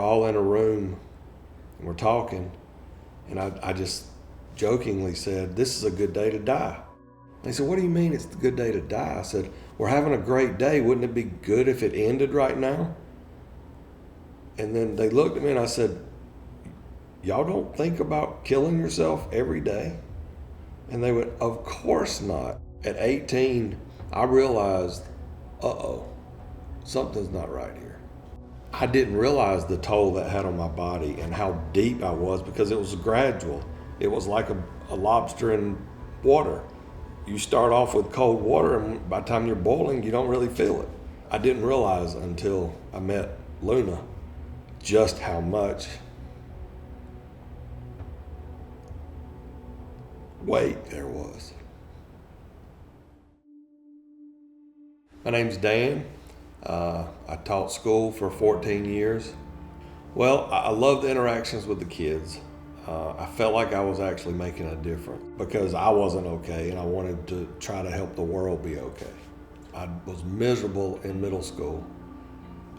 all in a room and we're talking, and I just jokingly said, "This is a good day to die." They said, "What do you mean it's a good day to die?" I said, "We're having a great day. Wouldn't it be good if it ended right now?" And then they looked at me and I said, "Y'all don't think about killing yourself every day?" And they went, "Of course not." At 18, I realized, something's not right here. I didn't realize the toll that had on my body and how deep I was, because it was gradual. It was like a lobster in water. You start off with cold water, and by the time you're boiling, you don't really feel it. I didn't realize until I met Luna just how much weight there was. My name's Dan. I taught school for 14 years. Well, I love the interactions with the kids. I felt like I was actually making a difference because I wasn't okay, and I wanted to try to help the world be okay. I was miserable in middle school.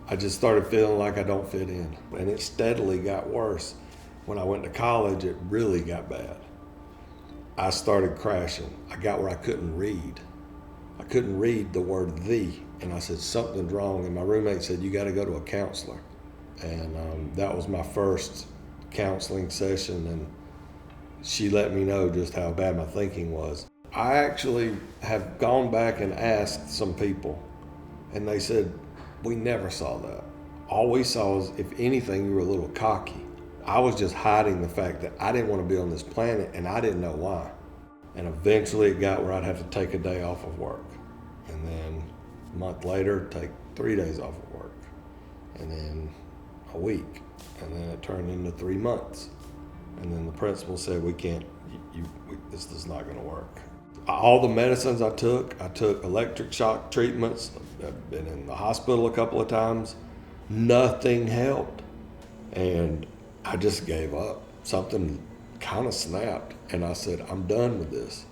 I just started feeling like I don't fit in, and it steadily got worse. When I went to college, it really got bad. I started crashing. I got where I couldn't read. I couldn't read the word "the," and I said, "Something's wrong." And my roommate said, "You got to go to a counselor." And that was my first counseling session, and she let me know just how bad my thinking was. I actually have gone back and asked some people, and they said, "We never saw that. All we saw was, if anything, you were a little cocky." I was just hiding the fact that I didn't want to be on this planet, and I didn't know why. And eventually it got where I'd have to take a day off of work. And then a month later, take 3 days off of work. And then a week. And then it turned into 3 months. And then the principal said, this is not going to work. All the medicines I took electric shock treatments. I've been in the hospital a couple of times. Nothing helped. And I just gave up. Something kind of snapped, and I said, "I'm done with this."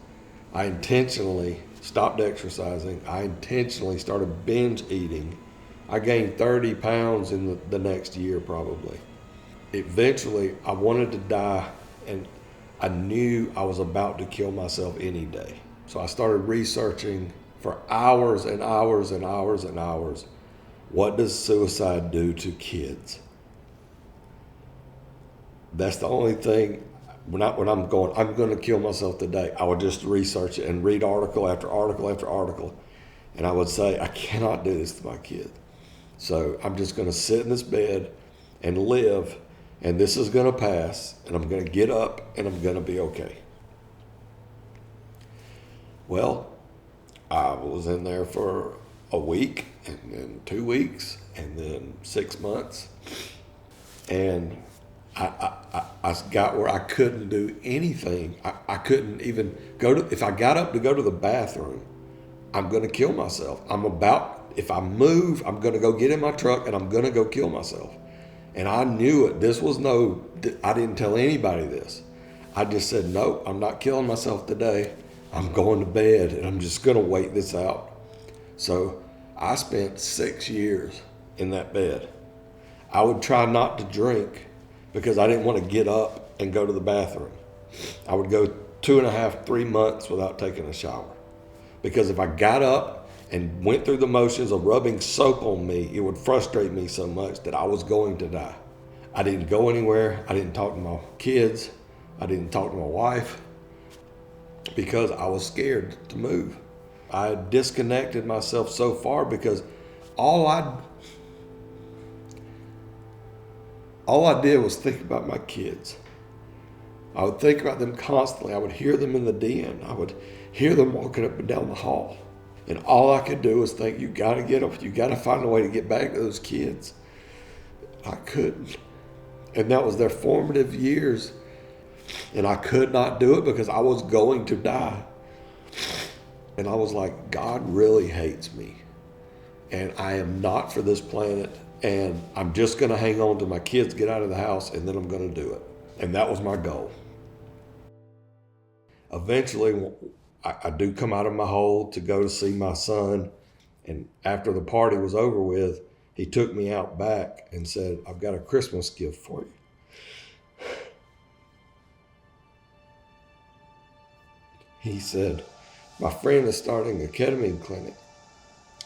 I intentionally stopped exercising. I intentionally started binge eating. I gained 30 pounds in the next year, probably. Eventually, I wanted to die, and I knew I was about to kill myself any day. So I started researching for hours and hours and hours and hours. What does suicide do to kids? That's the only thing. When I'm going to kill myself today, I would just research it and read article after article after article. And I would say, I cannot do this to my kid. So I'm just going to sit in this bed and live, and this is going to pass, and I'm going to get up, and I'm going to be okay. Well, I was in there for a week, and then 2 weeks, and then 6 months. And I got where I couldn't do anything. I couldn't even if I got up to go to the bathroom, I'm going to kill myself. If I move, I'm going to go get in my truck and I'm going to go kill myself. And I knew it. I didn't tell anybody this. I just said, "No, I'm not killing myself today. I'm going to bed and I'm just going to wait this out." So I spent 6 years in that bed. I would try not to drink because I didn't want to get up and go to the bathroom. I would go 2.5, 3 months without taking a shower. Because if I got up and went through the motions of rubbing soap on me, it would frustrate me so much that I was going to die. I didn't go anywhere. I didn't talk to my kids. I didn't talk to my wife because I was scared to move. I had disconnected myself so far because all I did was think about my kids. I would think about them constantly. I would hear them in the den. I would hear them walking up and down the hall. And all I could do was think, you got to get up. You got to find a way to get back to those kids. I couldn't. And that was their formative years. And I could not do it because I was going to die. And I was like, God really hates me. And I am not for this planet. And I'm just going to hang on till my kids get out of the house, and then I'm going to do it. And that was my goal. Eventually, I do come out of my hole to go to see my son. And after the party was over with, He took me out back and said, "I've got a Christmas gift for you." He said, "My friend is starting a ketamine clinic,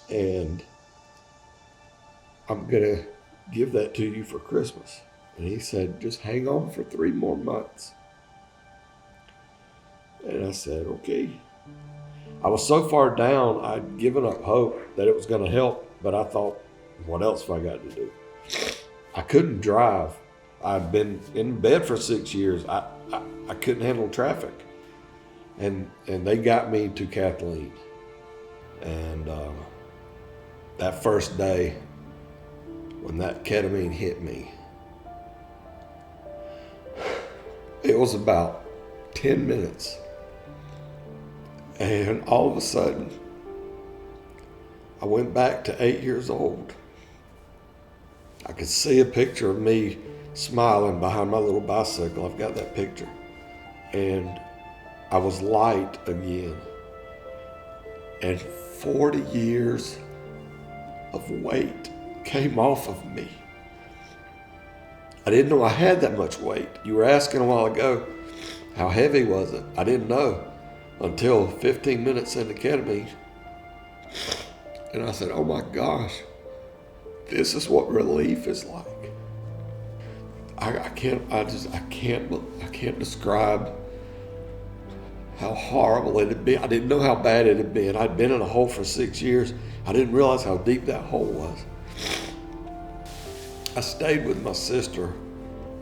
and I'm going to give that to you for Christmas." And he said, "Just hang on for 3 more months." And I said, "Okay." I was so far down, I'd given up hope that it was going to help, but I thought, what else have I got to do? I couldn't drive. I'd been in bed for 6 years. I couldn't handle traffic. And they got me to Kathleen. And that first day, when that ketamine hit me, it was about 10 minutes. And all of a sudden, I went back to 8 years old. I could see a picture of me smiling behind my little bicycle. I've got that picture. And I was light again. And 40 years of weight came off of me. I didn't know I had that much weight. You were asking a while ago, how heavy was it? I didn't know until 15 minutes into ketamine. And I said, oh my gosh, this is what relief is like. I can't describe how horrible it had been. I didn't know how bad it had been. I'd been in a hole for 6 years. I didn't realize how deep that hole was. I stayed with my sister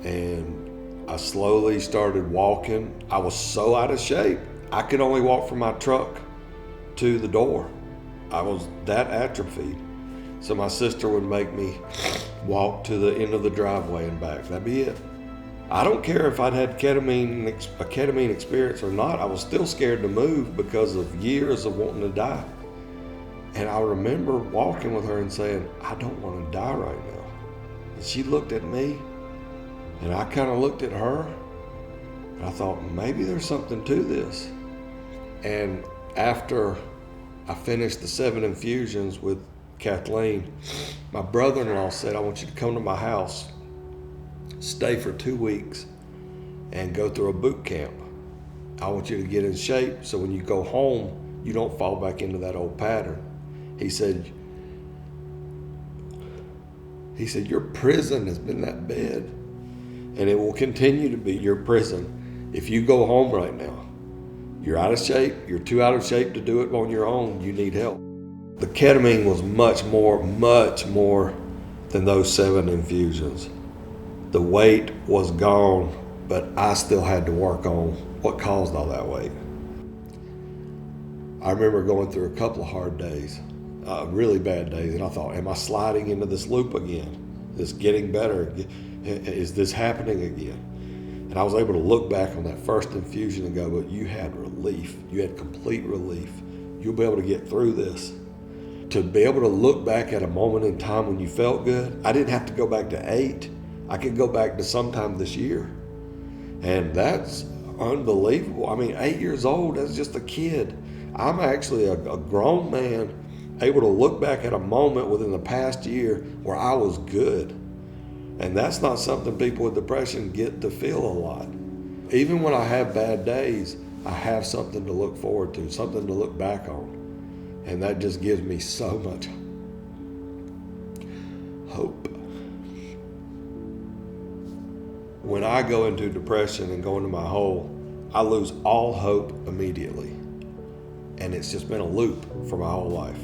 and I slowly started walking. I was so out of shape. I could only walk from my truck to the door. I was that atrophied. So my sister would make me walk to the end of the driveway and back. That'd be it. I don't care if I'd had a ketamine experience or not. I was still scared to move because of years of wanting to die. And I remember walking with her and saying, I don't want to die right now. And she looked at me and I kind of looked at her and I thought, maybe there's something to this. And after I finished the 7 infusions with Kathleen, my brother-in-law said, I want you to come to my house, stay for 2 weeks, and go through a boot camp. I want you to get in shape so when you go home, you don't fall back into that old pattern. He said, your prison has been that bed, and it will continue to be your prison if you go home right now. You're out of shape. You're too out of shape to do it on your own. You need help. The ketamine was much more than those 7 infusions. The weight was gone, but I still had to work on what caused all that weight. I remember going through a couple of hard days, really bad days, and I thought, am I sliding into this loop again? This getting better? Is this happening again? And I was able to look back on that first infusion and go, but you had relief. You had complete relief. You'll be able to get through this. To be able to look back at a moment in time when you felt good, I didn't have to go back to 8. I could go back to sometime this year. And that's unbelievable. I mean, 8 years old, that's just a kid. I'm actually a grown man able to look back at a moment within the past year where I was good. And that's not something people with depression get to feel a lot. Even when I have bad days, I have something to look forward to, something to look back on. And that just gives me so much hope. When I go into depression and go into my hole, I lose all hope immediately. And it's just been a loop for my whole life.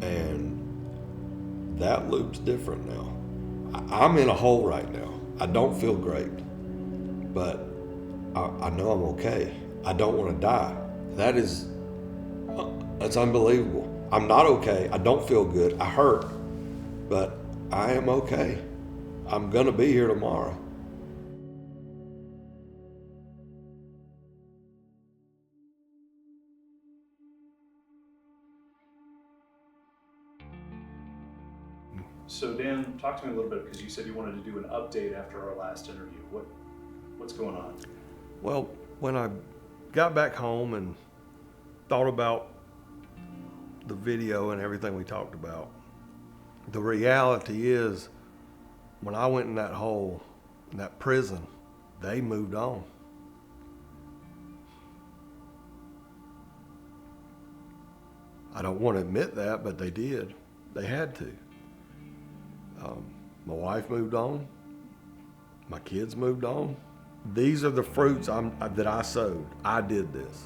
And that loop's different now. I'm in a hole right now. I don't feel great, but I know I'm okay. I don't want to die. That's unbelievable. I'm not okay. I don't feel good. I hurt, but I am okay. I'm going to be here tomorrow. So Dan, talk to me a little bit, because you said you wanted to do an update after our last interview. What's going on? Well, when I got back home and thought about the video and everything we talked about, The reality is, when I went in that hole, in that prison, they moved on. I don't want to admit that, but they did. They had to. My wife moved on. My kids moved on. These are the fruits that I sowed. I did this.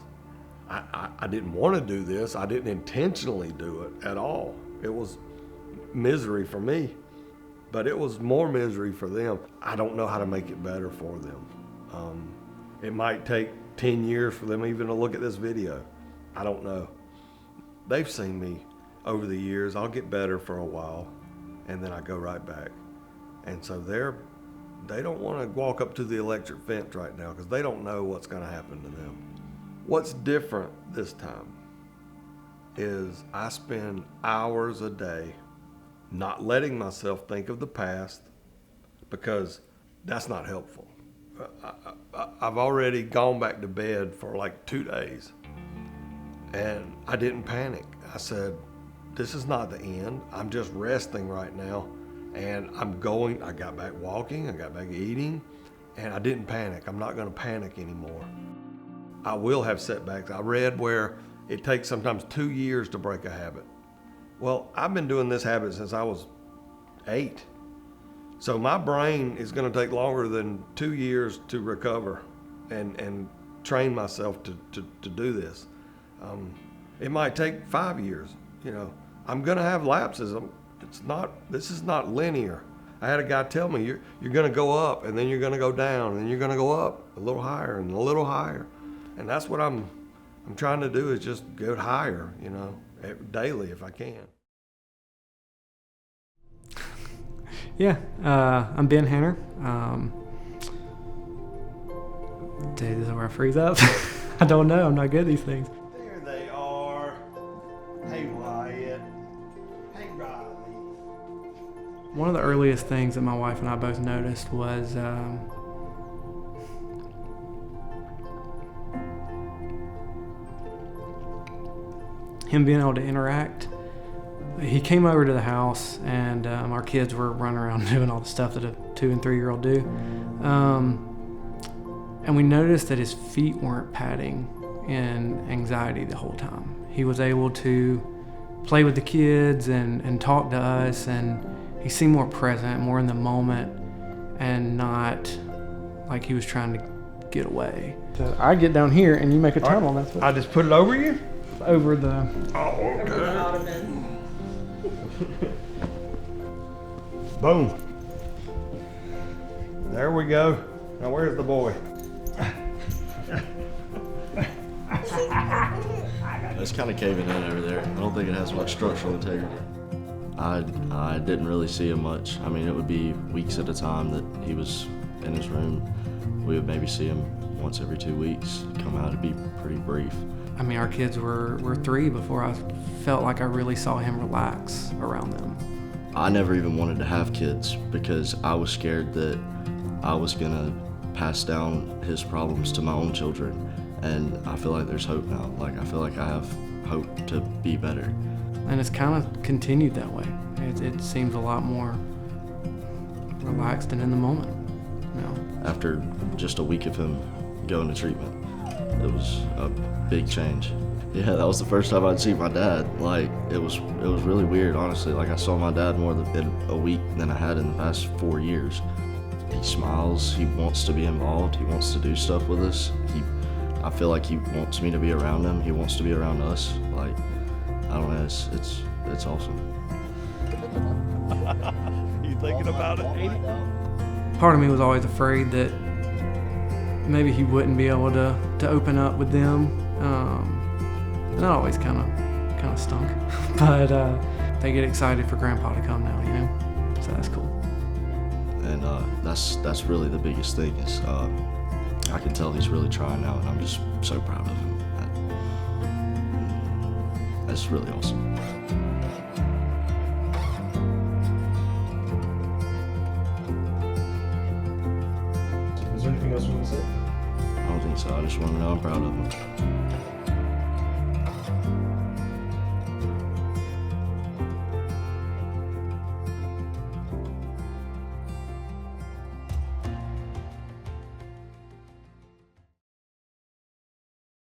I didn't want to do this. I didn't intentionally do it at all. It was misery for me, but it was more misery for them. I don't know how to make it better for them. It might take 10 years for them even to look at this video. I don't know. They've seen me over the years. I'll get better for a while, and then I go right back. And so they don't want to walk up to the electric fence right now because they don't know what's going to happen to them. What's different this time is I spend hours a day not letting myself think of the past, because that's not helpful. I've already gone back to bed for like 2 days, and I didn't panic. I said, this is not the end. I'm just resting right now, and I got back walking, I got back eating, and I didn't panic. I'm not going to panic anymore. I will have setbacks. I read where it takes sometimes 2 years to break a habit. Well, I've been doing this habit since I was 8. So my brain is going to take longer than 2 years to recover and train myself to do this. It might take 5 years. I'm going to have lapses. This is not linear. I had a guy tell me, you're going to go up, and then you're going to go down, and then you're going to go up a little higher and a little higher. And that's what I'm trying to do, is just go higher, daily if I can. Yeah, I'm Ben Hanner. Dude, this is where I freeze up. I don't know. I'm not good at these things. There they are. Hey, Wyatt. Hey, Riley. One of the earliest things that my wife and I both noticed was him being able to interact. He came over to the house, and our kids were running around doing all the stuff that a 2 and 3-year-old do. And we noticed that his feet weren't padding in anxiety the whole time. He was able to play with the kids and talk to us, and he seemed more present, more in the moment, and not like he was trying to get away. So I get down here, and you make a tunnel. That's what I just put it over you? Over the... Oh, okay. Boom. There we go. Now where's the boy? It's kind of caving in over there. I don't think it has much structural integrity. I didn't really see him much. I mean, it would be weeks at a time that he was in his room. We would maybe see him once every 2 weeks. Come out, it'd be pretty brief. I mean, our kids were 3 before I felt like I really saw him relax around them. I never even wanted to have kids because I was scared that I was gonna pass down his problems to my own children. And I feel like there's hope now. Like, I feel like I have hope to be better. And it's kind of continued that way. It seems a lot more relaxed and in the moment, After just a week of him going to treatment, it was a big change. Yeah, that was the first time I'd seen my dad. Like, it was really weird, honestly. Like, I saw my dad more in a week than I had in the past 4 years. He smiles, he wants to be involved, he wants to do stuff with us. I feel like he wants me to be around him, he wants to be around us. Like, I don't know, it's awesome. You thinking about it? Part of me was always afraid that maybe he wouldn't be able to open up with them. And that always kind of stunk. But they get excited for Grandpa to come now, So that's cool. And that's really the biggest thing is I can tell he's really trying now, and I'm just so proud of him. That's really awesome. Is there anything else you want to say? I don't think so. I just want to know I'm proud of him.